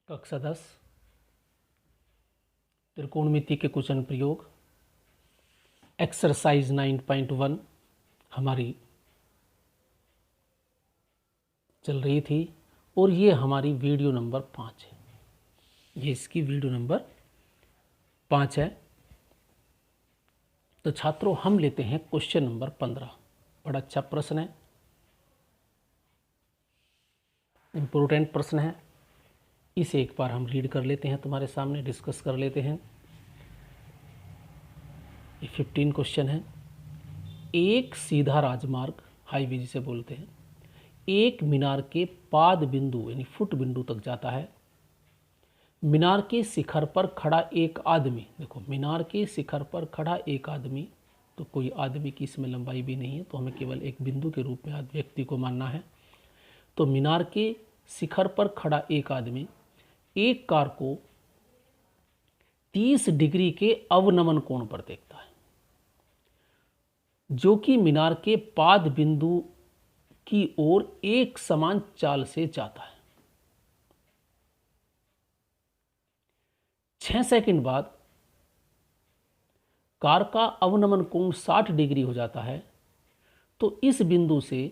कक्षा 10 त्रिकोणमिति के क्वेश्चन प्रयोग एक्सरसाइज 9.1 हमारी चल रही थी और ये हमारी वीडियो नंबर 5 है। ये इसकी वीडियो नंबर 5 है। तो छात्रों हम लेते हैं क्वेश्चन नंबर 15। बड़ा अच्छा प्रश्न है, इम्पोर्टेंट प्रश्न है। इसे एक बार हम रीड कर लेते हैं, तुम्हारे सामने डिस्कस कर लेते हैं। ये 15 क्वेश्चन है। एक सीधा राजमार्ग, हाईवे जिसे बोलते हैं, एक मीनार के पाद बिंदु यानी फुट बिंदु तक जाता है। मीनार के शिखर पर खड़ा एक आदमी, देखो मीनार के शिखर पर खड़ा एक आदमी, तो कोई आदमी की इसमें लंबाई भी नहीं है, तो हमें केवल एक बिंदु के रूप में व्यक्ति को मानना है। तो मीनार के शिखर पर खड़ा एक आदमी एक कार को 30 डिग्री के अवनमन कोण पर देखता है, जो कि मीनार के पाद बिंदु की ओर एक समान चाल से जाता है। 6 सेकंड बाद कार का अवनमन कोण 60 डिग्री हो जाता है। तो इस बिंदु से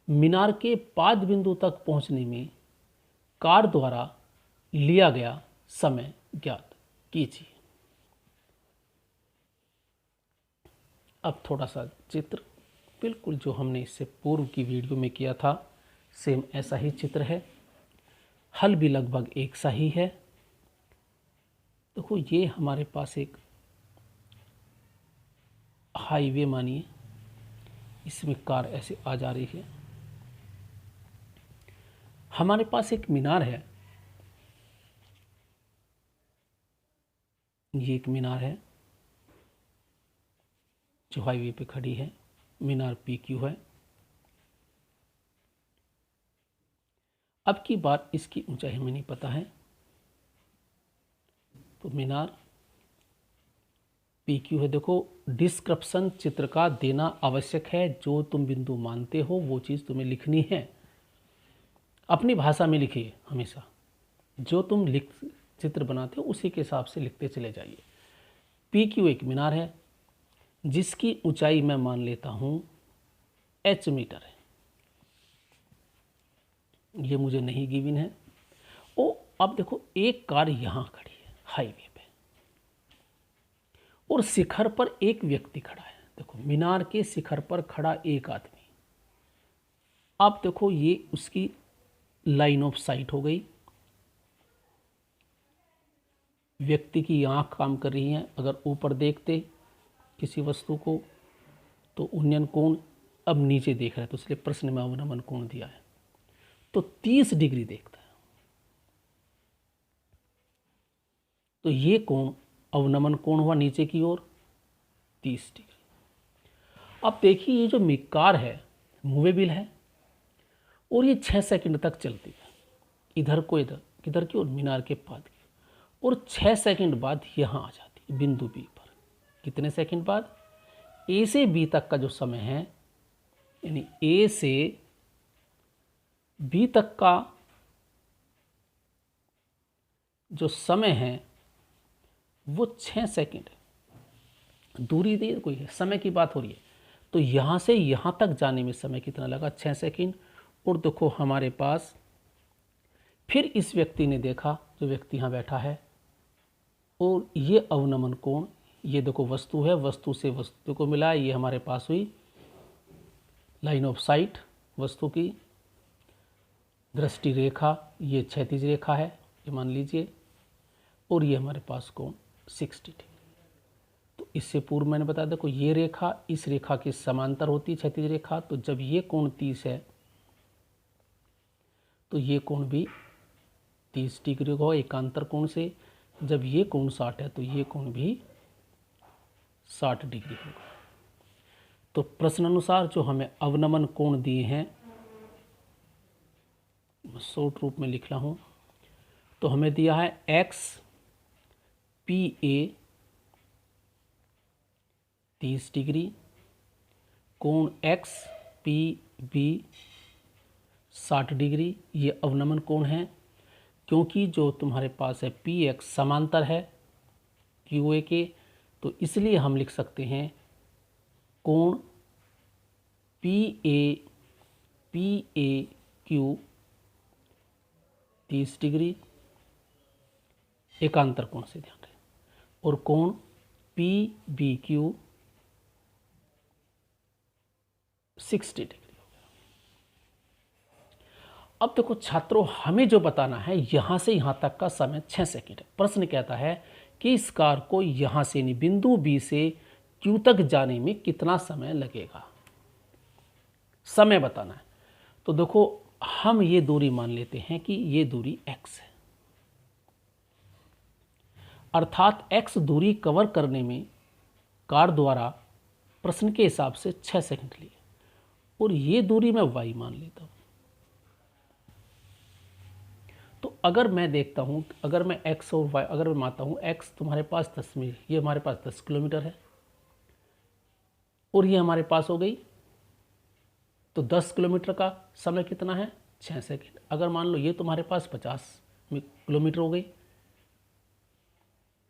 मीनार के पाद बिंदु तक पहुंचने में कार द्वारा लिया गया समय ज्ञात कीजिए। अब थोड़ा सा चित्र बिल्कुल जो हमने इससे पूर्व की वीडियो में किया था, सेम ऐसा ही चित्र है। हल भी लगभग एक सा ही है। देखो ये हमारे पास एक हाईवे मानिए, इसमें कार ऐसे आ जा रही है। हमारे पास एक मीनार है, ये एक मीनार है जो हाईवे पे खड़ी है। मीनार PQ है। अब की बात, इसकी ऊंचाई हमें नहीं पता है, तो मीनार PQ है। देखो डिस्क्रिप्शन चित्र का देना आवश्यक है। जो तुम बिंदु मानते हो वो चीज़ तुम्हें लिखनी है, अपनी भाषा में लिखिए हमेशा। जो तुम चित्र बनाते हो उसी के हिसाब से लिखते चले जाइए। PQ एक मीनार है जिसकी ऊंचाई मैं मान लेता हूं h मीटर है। ये मुझे नहीं गिवन है। ओ अब देखो एक कार यहां खड़ी है हाईवे पे और शिखर पर एक व्यक्ति खड़ा है। देखो मीनार के शिखर पर खड़ा एक आदमी। अब देखो ये उसकी लाइन ऑफ साइट हो गई। व्यक्ति की आंख काम कर रही है। अगर ऊपर देखते किसी वस्तु को तो उन्नयन कोण, अब नीचे देख रहा है तो इसलिए प्रश्न में अवनमन कोण दिया है, तो 30 डिग्री देखता है। तो ये कोण अवनमन कोण हुआ नीचे की ओर 30 डिग्री। अब देखिए ये जो कार है मूवेबल है और ये 6 सेकंड तक चलती है, इधर को इधर, किधर की ओर, मीनार के पाद की। और 6 सेकंड बाद यहाँ आ जाती है बिंदु B पर। कितने सेकंड बाद? A से B तक का जो समय है, यानी A से B तक का जो समय है वो 6 सेकंड है। दूरी दी कोई है, समय की बात हो रही है। तो यहाँ से यहाँ तक जाने में समय कितना लगा? 6 सेकंड। और देखो हमारे पास फिर इस व्यक्ति ने देखा, जो व्यक्ति यहाँ बैठा है, और ये अवनमन कोण, ये देखो वस्तु है, वस्तु से वस्तु को मिला, ये हमारे पास हुई लाइन ऑफ साइट, वस्तु की दृष्टि रेखा, ये क्षैतिज रेखा है ये मान लीजिए, और ये हमारे पास कोण 60 डिग्री। तो इससे पूर्व मैंने बताया, देखो ये रेखा इस रेखा के समांतर होती है, क्षैतिज रेखा। तो जब ये कोण 30 है तो ये कोण भी 30 डिग्री होगा एकांतर कोण से। जब ये कोण 60 है तो ये कोण भी 60 डिग्री होगा। तो प्रश्न अनुसार जो हमें अवनमन कोण दिए हैं, मैं शॉर्ट रूप में लिख रहा हूँ, तो हमें दिया है XPA 30 डिग्री, कोण XPB 60 डिग्री, ये अवनमन कोण है। क्योंकि जो तुम्हारे पास है पी एक्स समांतर है क्यू ए के, तो इसलिए हम लिख सकते हैं कोण पी ए क्यू 30 डिग्री, एकांतर कोण से ध्यान रहे, और कोण पी बी क्यू 60 डिग्री हो गया। अब देखो छात्रों, हमें जो बताना है यहां से यहां तक का समय 6 सेकंड है। प्रश्न कहता है कि इस कार को यहां से नहीं बिंदु बी से क्यू तक जाने में कितना समय लगेगा, समय बताना है। तो देखो हम ये दूरी मान लेते हैं कि ये दूरी x है, अर्थात x दूरी कवर करने में कार द्वारा प्रश्न के हिसाब से 6 सेकंड लिए, और ये दूरी मैं y मान लेता हूं। तो अगर मैं देखता हूं, अगर मैं x और y अगर मैं मानता हूं, x तुम्हारे पास 10 मील, ये हमारे पास 10 किलोमीटर है, और ये हमारे पास हो गई, तो 10 किलोमीटर का समय कितना है 6 सेकंड। अगर मान लो ये तुम्हारे पास 50 किलोमीटर हो गई,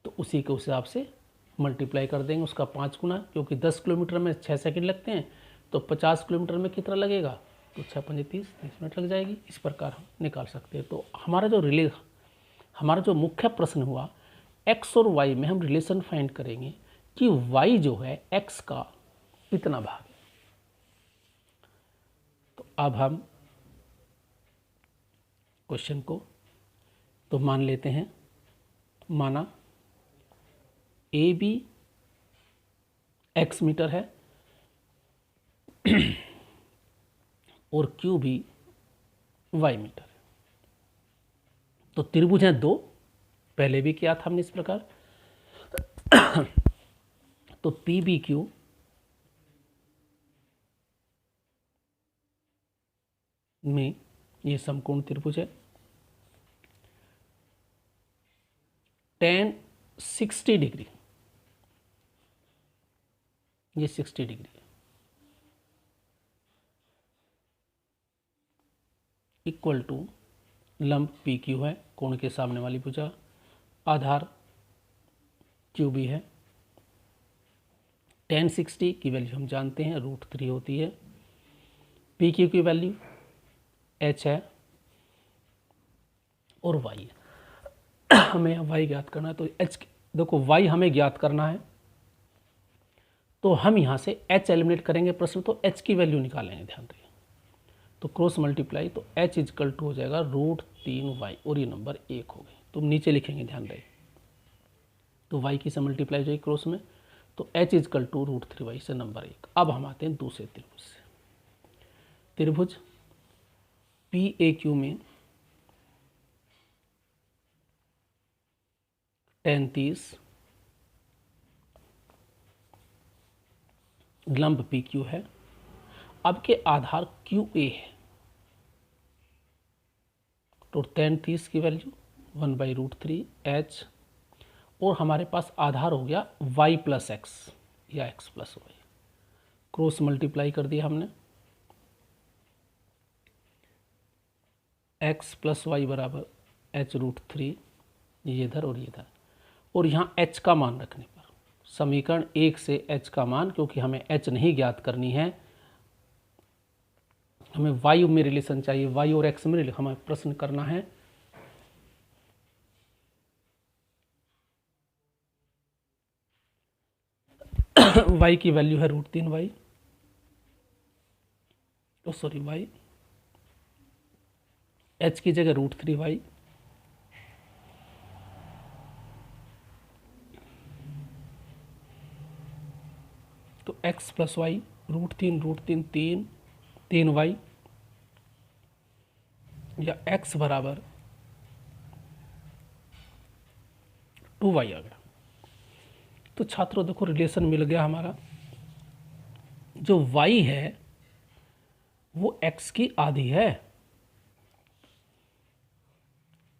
तो उसी के उस हिसाब से मल्टीप्लाई कर देंगे उसका 5 गुना, क्योंकि 10 किलोमीटर में 6 सेकंड लगते हैं, तो 50 किलोमीटर में कितना लगेगा, तो 6 पंजे 30 मिनट लग जाएगी। इस प्रकार हम निकाल सकते हैं। तो हमारा जो मुख्य प्रश्न हुआ, x और y में हम रिलेशन फाइंड करेंगे कि y जो है x का कितना भाग है। तो अब हम क्वेश्चन को तो मान लेते हैं, माना ए बी x मीटर है और क्यू भी y मीटर है। तो त्रिभुज हैं दो, पहले भी किया था हमने इस प्रकार। तो पी बी क्यू में ये समकोण त्रिभुज है, tan 60 डिग्री, ये 60 डिग्री है, इक्वल टू लंब पी क्यू है, कोण के सामने वाली भुजा, आधार क्यू भी है। tan 60 की वैल्यू हम जानते हैं √3 होती है, पी क्यू की वैल्यू h है और y है। हमें y ज्ञात करना है, तो h देखो y हमें ज्ञात करना है, तो हम यहाँ से h एलिमिनेट करेंगे प्रश्न, तो h की वैल्यू निकालेंगे, ध्यान रखिए। तो क्रॉस मल्टीप्लाई, तो h इजकल टू हो जाएगा √3y, और ये नंबर 1 हो गई। तो नीचे लिखेंगे, ध्यान रहे, तो y की से मल्टीप्लाई हो जाएगी क्रॉस में, तो h इजकल टू √3y से नंबर 1। अब हम आते हैं दूसरे त्रिभुज से। त्रिभुज पी ए क्यू में tan 30, लंब पी क्यू है, अब के आधार क्यू ए है, तो tan 30 की वैल्यू 1/√3h, और हमारे पास आधार हो गया y प्लस एक्स या x plus y, cross multiply कर दिया हमने, x प्लस वाई बराबर h√3, ये इधर और ये इधर, और यहाँ h का मान रखने पर समीकरण 1 से h का मान, क्योंकि हमें h नहीं ज्ञात करनी है, हमें y में रिलेशन चाहिए, y और x में हमें प्रश्न करना है। y की वैल्यू है √3y, सॉरी y, h की जगह √3y, तो x प्लस वाई √3 3y, या x बराबर 2y आ गया। तो छात्रों देखो रिलेशन मिल गया हमारा, जो y है वो x की आधी है,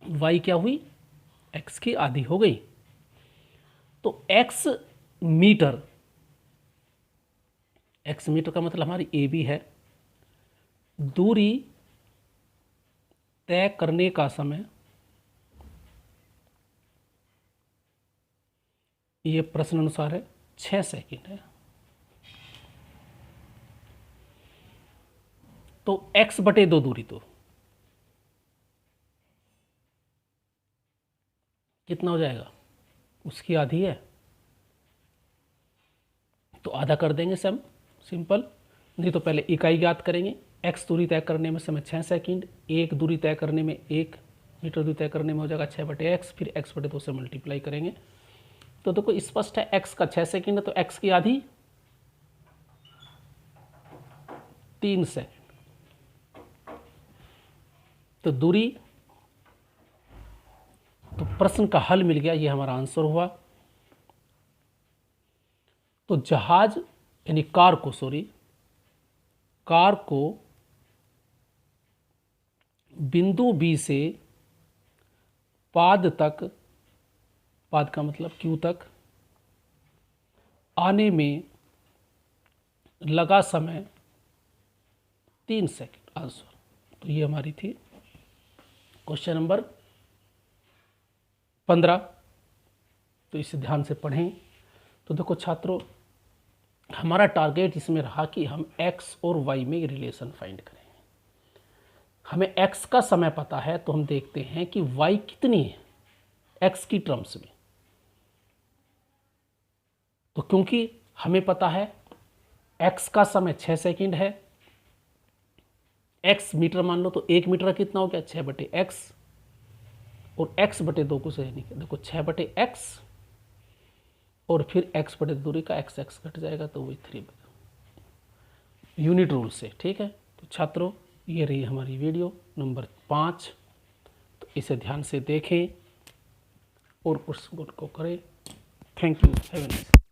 y क्या हुई, x की आधी हो गई। तो x मीटर का मतलब हमारी ए बी है, दूरी तय करने का समय ये प्रश्न अनुसार है 6 सेकंड है। तो x/2 दूरी तो कितना हो जाएगा, उसकी आधी है तो आधा कर देंगे सब सिंपल। नहीं तो पहले इकाई ज्ञात करेंगे। x दूरी तय करने में समय 6 सेकंड, 1 दूरी तय करने में 1 मीटर दूरी तय करने में हो जाएगा 6/x, फिर x/2 से मल्टीप्लाई करेंगे। तो देखो स्पष्ट है x का 6 सेकंड है तो x की आधी 3 सेकंड। तो दूरी, तो प्रश्न का हल मिल गया, ये हमारा आंसर हुआ। तो जहाज यानी कार को बिंदु B से पाद का मतलब Q तक आने में लगा समय 3 सेकंड आंसर। तो ये हमारी थी क्वेश्चन नंबर 15। तो इसे ध्यान से पढ़ें। तो देखो छात्रों, हमारा टारगेट इसमें रहा कि हम x और y में रिलेशन फाइंड करें। हमें x का समय पता है तो हम देखते हैं कि y कितनी है x की टर्म्स में। तो क्योंकि हमें पता है x का समय 6 सेकंड है, x मीटर मान लो तो 1 मीटर कितना हो गया 6/x, और x/2 को सही नहीं, देखो 6/x और फिर x/2 दूरी का x कट जाएगा तो वही 3 यूनिट रूल से। ठीक है। तो छात्रों, ये रही हमारी वीडियो नंबर 5। तो इसे ध्यान से देखें और उस को करें। Thank you, have a nice day.